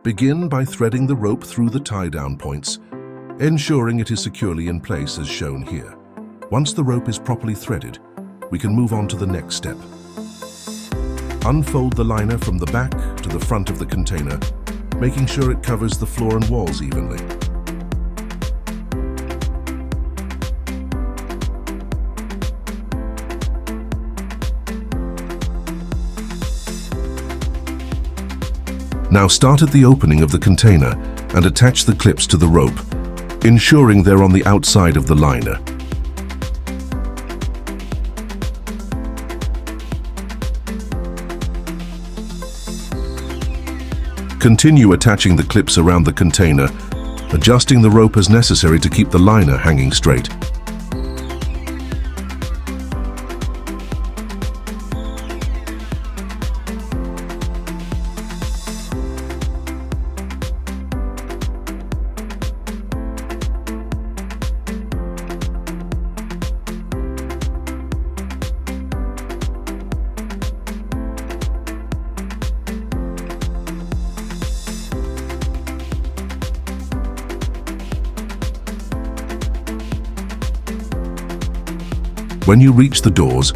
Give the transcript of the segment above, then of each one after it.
Begin by threading the rope through the tie-down points, ensuring it is securely in place as shown here. Once the rope is properly threaded, we can move on to the next step. Unfold the liner from the back to the front of the container, making sure it covers the floor and walls evenly. Now start at the opening of the container and attach the clips to the rope, ensuring they're on the outside of the liner. Continue attaching the clips around the container, adjusting the rope as necessary to keep the liner hanging straight. When you reach the doors,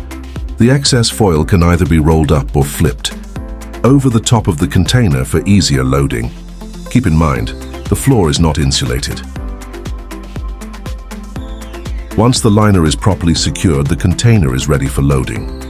the excess foil can either be rolled up or flipped over the top of the container for easier loading. Keep in mind, the floor is not insulated. Once the liner is properly secured, the container is ready for loading.